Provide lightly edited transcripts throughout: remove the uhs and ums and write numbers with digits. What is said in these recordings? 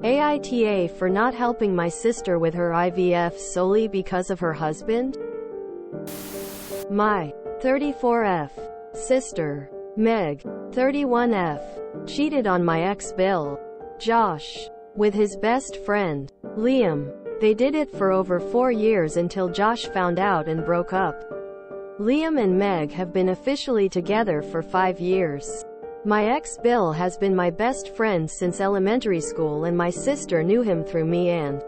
AITA for not helping my sister with her IVF solely because of her husband? My 34F sister, Meg, 31F, cheated on my ex Bill, Josh, with his best friend, Liam. They did it for over 4 years until Josh found out and broke up. Liam and Meg have been officially together for 5 years. My ex Bill has been my best friend since elementary school, and my sister knew him through me, and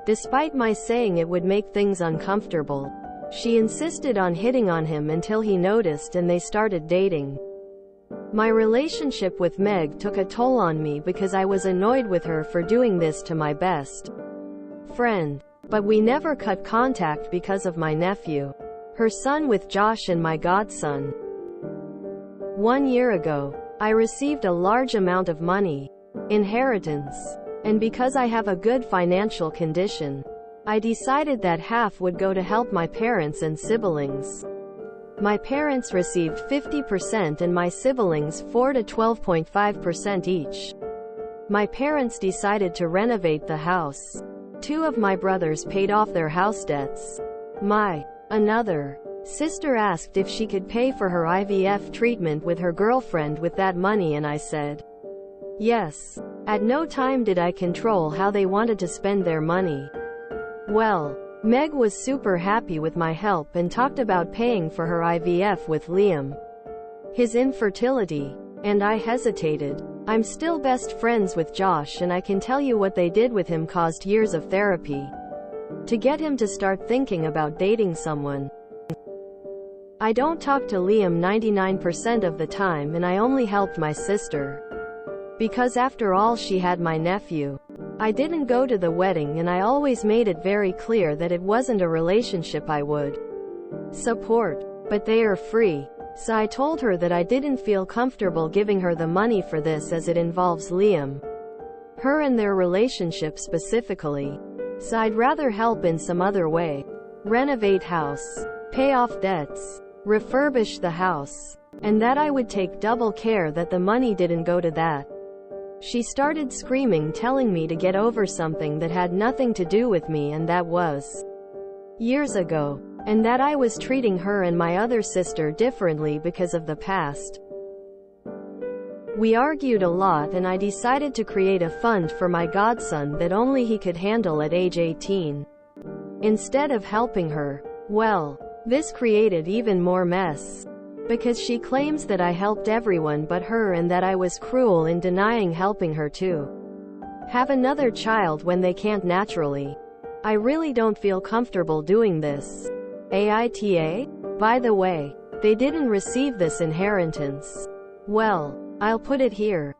despite my saying it would make things uncomfortable, she insisted on hitting on him until he noticed and they started dating. My relationship with Meg took a toll on me because I was annoyed with her for doing this to my best friend. But we never cut contact because of my nephew, her son with Josh, and my godson. 1 year ago, I received a large amount of money, inheritance, and because I have a good financial condition, I decided that half would go to help my parents and siblings. My parents received 50% and my siblings 4 to 12.5% each. My parents decided to renovate the house. 2 of my brothers paid off their house debts. My another sister asked if she could pay for her IVF treatment with her girlfriend with that money, and I said yes. At no time did I control how they wanted to spend their money. Well, Meg was super happy with my help and talked about paying for her IVF with Liam, his infertility, and I hesitated. I'm still best friends with Josh, and I can tell you what they did with him caused years of therapy to get him to start thinking about dating someone. I don't talk to Liam 99% of the time, and I only helped my sister because after all she had my nephew. I didn't go to the wedding, and I always made it very clear that it wasn't a relationship I would support. But they are free. So I told her that I didn't feel comfortable giving her the money for this as it involves Liam, her and their relationship specifically. So I'd rather help in some other way. Renovate house, pay off debts, refurbish the house, and that I would take double care that the money didn't go to that. She started screaming, telling me to get over something that had nothing to do with me, and that was years ago, and that I was treating her and my other sister differently because of the past. We argued a lot, and I decided to create a fund for my godson that only he could handle at age 18. Instead of helping her. Well, this created even more mess, because she claims that I helped everyone but her, and that I was cruel in denying helping her to have another child when they can't naturally. I really don't feel comfortable doing this. AITA? By the way, they didn't receive this inheritance. Well, I'll put it here.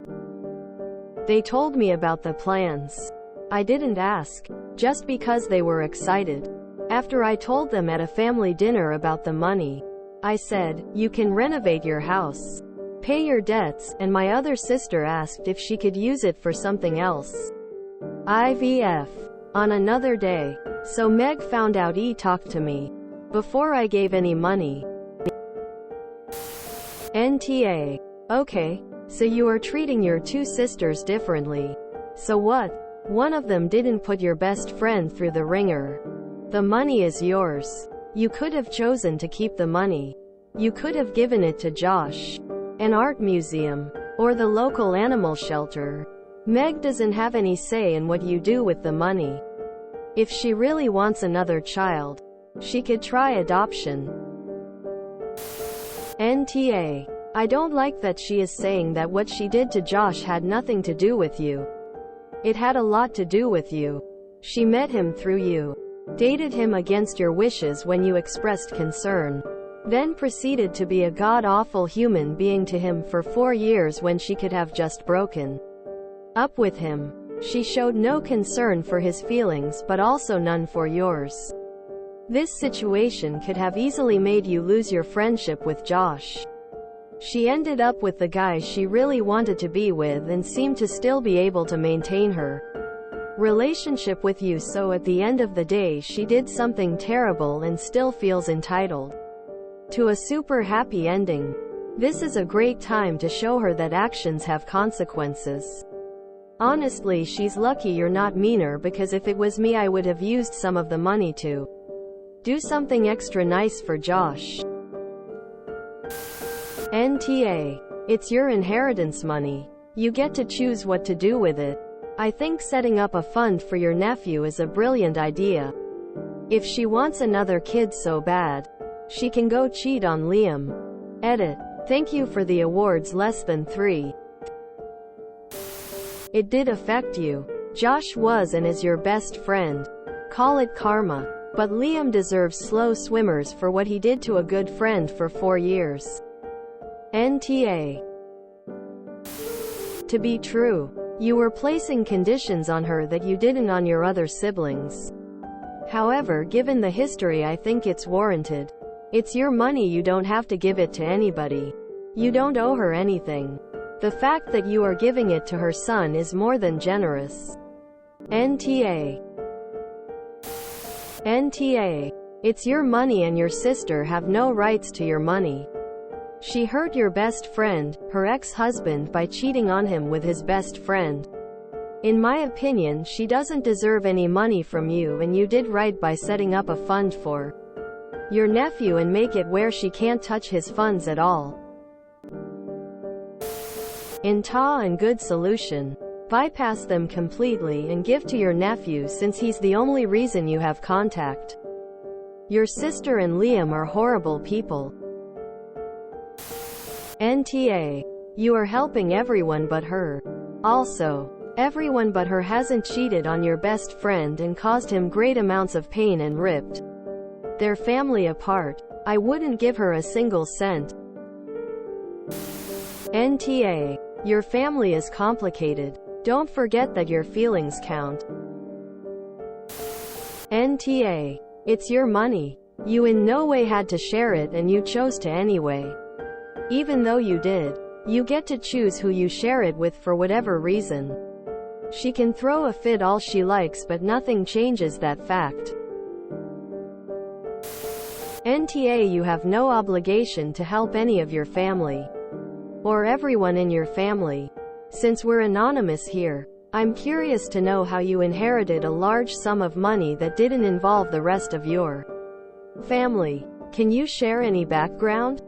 They told me about the plans. I didn't ask, just because they were excited. After I told them at a family dinner about the money, I said, "You can renovate your house, pay your debts," and my other sister asked if she could use it for something else. IVF. On another day. So Meg found out talked to me before I gave any money. NTA. Okay, so you are treating your 2 sisters differently. So what? One of them didn't put your best friend through the ringer. The money is yours. You could have chosen to keep the money. You could have given it to Josh, an art museum, or the local animal shelter. Meg doesn't have any say in what you do with the money. If she really wants another child, she could try adoption. NTA. I don't like that she is saying that what she did to Josh had nothing to do with you. It had a lot to do with you. She met him through you, dated him against your wishes when you expressed concern, then proceeded to be a god-awful human being to him for 4 years when she could have just broken up with him. She showed no concern for his feelings, but also none for yours. This situation could have easily made you lose your friendship with Josh. She ended up with the guy she really wanted to be with and seemed to still be able to maintain her relationship with you, so at the end of the day she did something terrible and still feels entitled to a super happy ending. This is a great time to show her that actions have consequences. Honestly, she's lucky you're not meaner, because if it was me I would have used some of the money to do something extra nice for Josh. NTA. It's your inheritance money. You get to choose what to do with it. I think setting up a fund for your nephew is a brilliant idea. If she wants another kid so bad, she can go cheat on Liam. Edit. Thank you for the awards less than 3. It did affect you. Josh was and is your best friend. Call it karma. But Liam deserves slow swimmers for what he did to a good friend for 4 years. NTA. To be true, you were placing conditions on her that you didn't on your other siblings. However, given the history, I think it's warranted. It's your money, you don't have to give it to anybody. You don't owe her anything. The fact that you are giving it to her son is more than generous. NTA. NTA. It's your money and your sister have no rights to your money. She hurt your best friend, her ex-husband, by cheating on him with his best friend. In my opinion, she doesn't deserve any money from you, and you did right by setting up a fund for your nephew and make it where she can't touch his funds at all. IVF and good solution. Bypass them completely and give to your nephew, since he's the only reason you have contact. Your sister and Liam are horrible people. NTA. You are helping everyone but her. Also, everyone but her hasn't cheated on your best friend and caused him great amounts of pain and ripped their family apart. I wouldn't give her a single cent. NTA. Your family is complicated. Don't forget that your feelings count. NTA. It's your money. You in no way had to share it, and you chose to anyway. Even though you did, you get to choose who you share it with for whatever reason. She can throw a fit all she likes, but nothing changes that fact. NTA. You have no obligation to help any of your family or everyone in your family. Since we're anonymous here, I'm curious to know how you inherited a large sum of money that didn't involve the rest of your family. Can you share any background?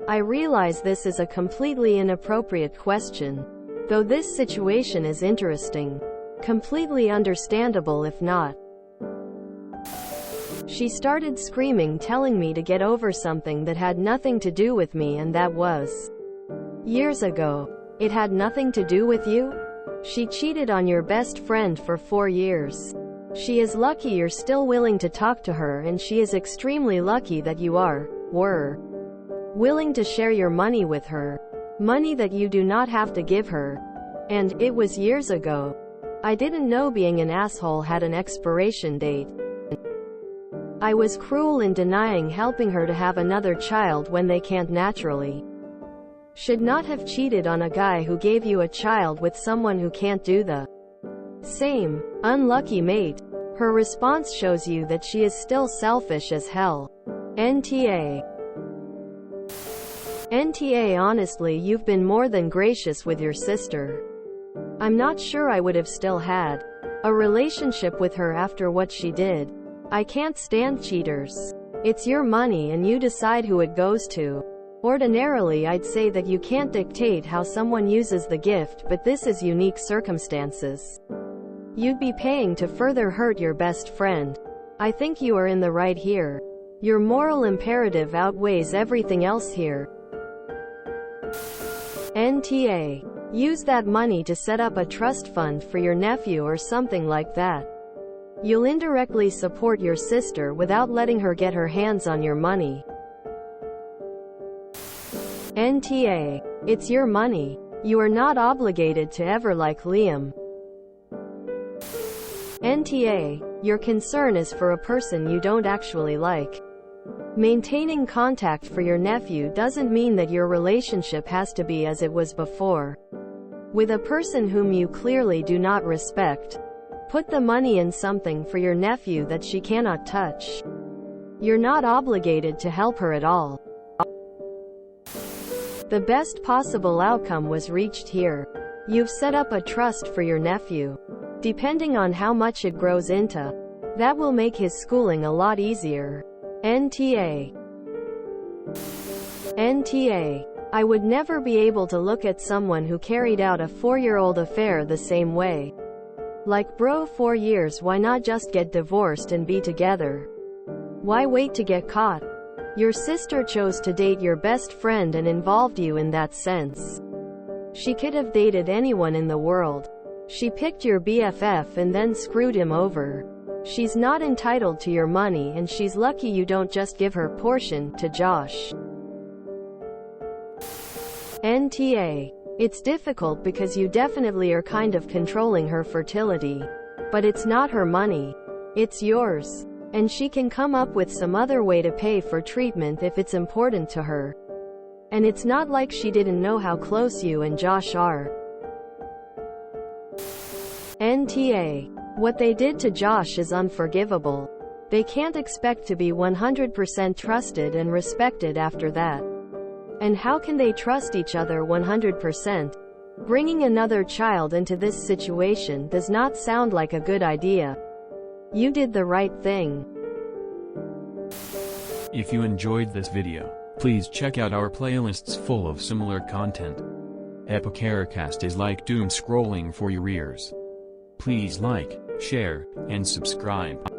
I realize this is a completely inappropriate question, though this situation is interesting. Completely understandable if not. She started screaming, telling me to get over something that had nothing to do with me, and that was years ago. It had nothing to do with you? She cheated on your best friend for 4 years. She is lucky you're still willing to talk to her, and she is extremely lucky that you were willing to share your money with her. Money that you do not have to give her. And it was years ago. I didn't know being an asshole had an expiration date. I was cruel in denying helping her to have another child when they can't naturally. Should not have cheated on a guy who gave you a child with someone who can't do the same. Unlucky mate. Her response shows you that she is still selfish as hell. NTA. NTA. Honestly, you've been more than gracious with your sister. I'm not sure I would have still had a relationship with her after what she did. I can't stand cheaters. It's your money and you decide who it goes to. Ordinarily, I'd say that you can't dictate how someone uses the gift, but this is unique circumstances. You'd be paying to further hurt your best friend. I think you are in the right here. Your moral imperative outweighs everything else here. NTA. Use that money to set up a trust fund for your nephew or something like that. You'll indirectly support your sister without letting her get her hands on your money. NTA. It's your money. You are not obligated to ever like Liam. NTA. Your concern is for a person you don't actually like. Maintaining contact for your nephew doesn't mean that your relationship has to be as it was before. With a person whom you clearly do not respect, put the money in something for your nephew that she cannot touch. You're not obligated to help her at all. The best possible outcome was reached here. You've set up a trust for your nephew. Depending on how much it grows into, that will make his schooling a lot easier. NTA. NTA. I would never be able to look at someone who carried out a 4-year-old affair the same way. Like bro, 4 years, why not just get divorced and be together? Why wait to get caught? Your sister chose to date your best friend and involved you in that sense. She could have dated anyone in the world. She picked your BFF and then screwed him over. She's not entitled to your money, and she's lucky you don't just give her portion to Josh. NTA. It's difficult because you definitely are kind of controlling her fertility. But it's not her money. It's yours. And she can come up with some other way to pay for treatment if it's important to her. And it's not like she didn't know how close you and Josh are. NTA. What they did to Josh is unforgivable. They can't expect to be 100% trusted and respected after that. And how can they trust each other 100%? Bringing another child into this situation does not sound like a good idea. You did the right thing. If you enjoyed this video, please check out our playlists full of similar content. Epicaricast is like doom scrolling for your ears. Please like, share, and subscribe.